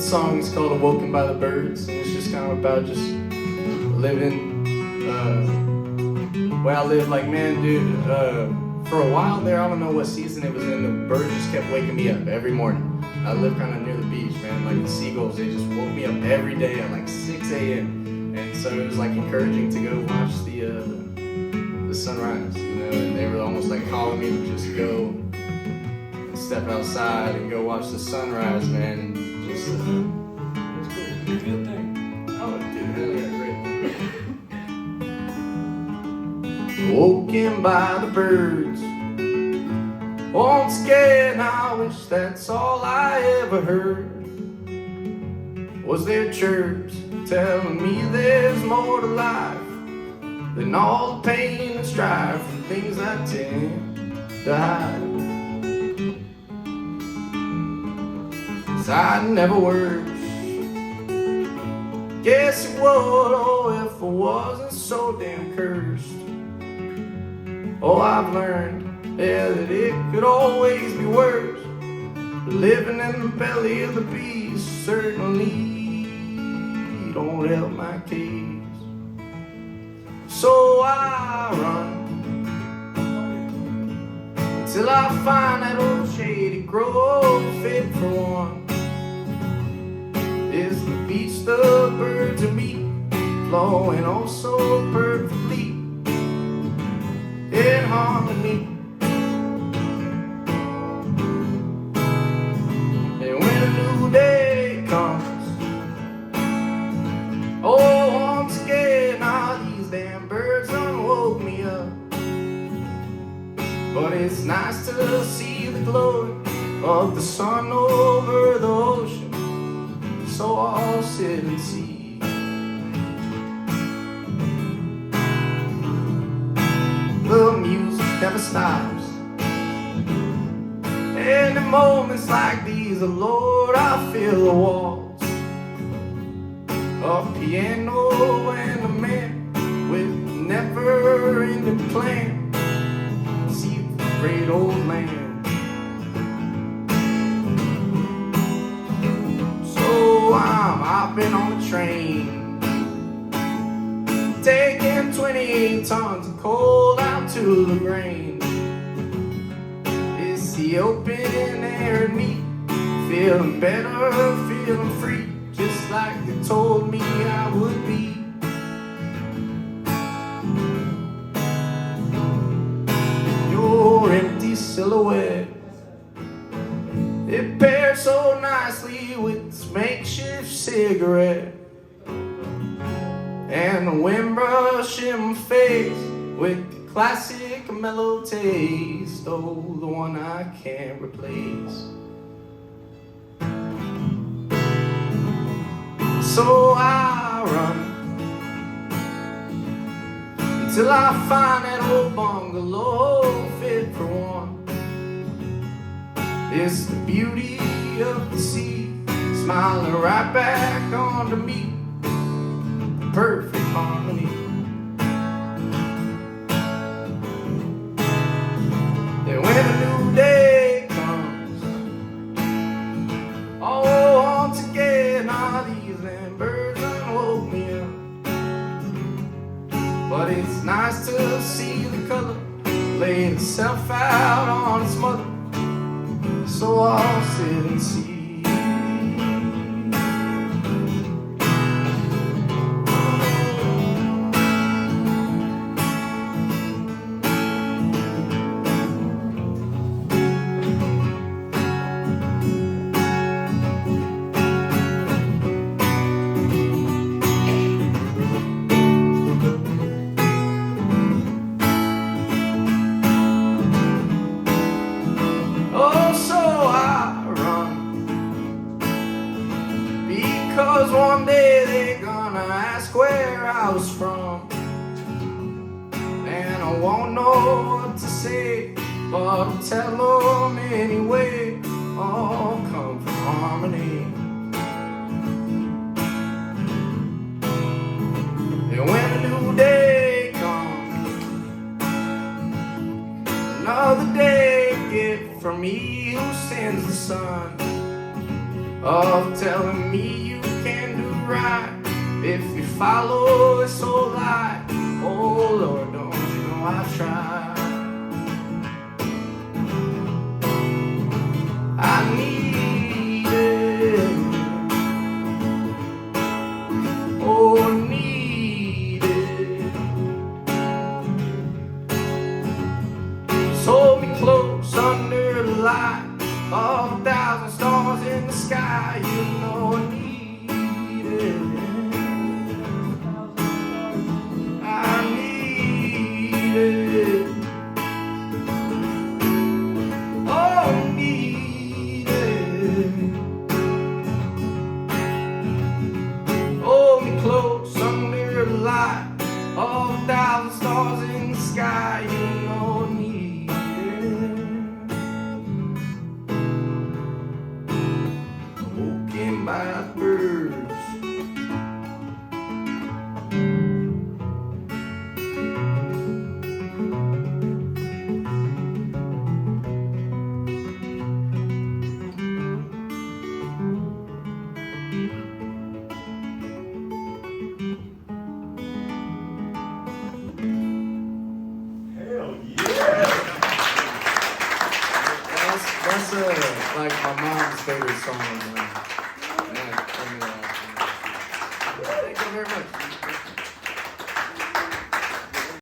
song is called Awoken by the Birds, and it's just kind of about just living where I live. Like, man, dude, for a while there, I don't know what season it was in, the birds just kept waking me up every morning. I live kind of near the beach, man. Like, the seagulls, they just woke me up every day at like 6 a.m. And so it was like encouraging to go watch the sunrise, you know, and they were almost like calling me to just go and step outside and go watch the sunrise, man. And just, it's cool. Good thing. Oh, dude, hell yeah, great. Woken by the birds, once again, I wish that's all I ever heard, was their chirps telling me there's more to life than all the pain and strife and things I tend to hide. 'Cause I never worked, guess it would, oh, if I wasn't so damn cursed. Oh, I've learned, yeah, that it could always be worse, but living in the belly of the beast certainly don't help my case. So I run till I find that old shady grove fit for one. Is the beach the birds are meet, flowing oh so perfectly in harmony. And when a new day comes, oh, once again, these damn birds unwoke me up. But it's nice to see the glory of the sun over the ocean, so I'll sit and see. The music never stops, and in moments like these, oh Lord, I feel the waltz, a piano and a man with never-ending plan. See the great old man. So I've been on a train, taking 28 tons of coal out to the range. It's the open air and me, feeling better, feeling free, just like they told me I would be. Your empty silhouette, it pairs so nicely with this makeshift cigarette, and the wind brush in my face with the classic mellow taste, oh, the one I can't replace. So I run until I find that old bungalow fit for one. It's the beauty of the sea smiling right back onto me, perfect harmony. And when a new day comes, oh, once again, these damn birds unwoke me up. But it's nice to see the color lay itself out on its mother, so I'll sit and see. Because one day they're gonna ask where I was from, and I won't know what to say, but I'll tell them anyway, all come from harmony. And when a new day comes, another day gift from me who sends the sun, of telling me you can do right if you follow this old light. Oh Lord, don't you know I've tried? I need it. Oh, I need it. Hold me close under the light of 1,000 stars in the sky. You know I need it. I need it. Oh, I need it. Hold me close under the light of 1,000 stars in the sky. You know I need it. Awoken by birds. That's like my mom's favorite song. Man, thank you very much.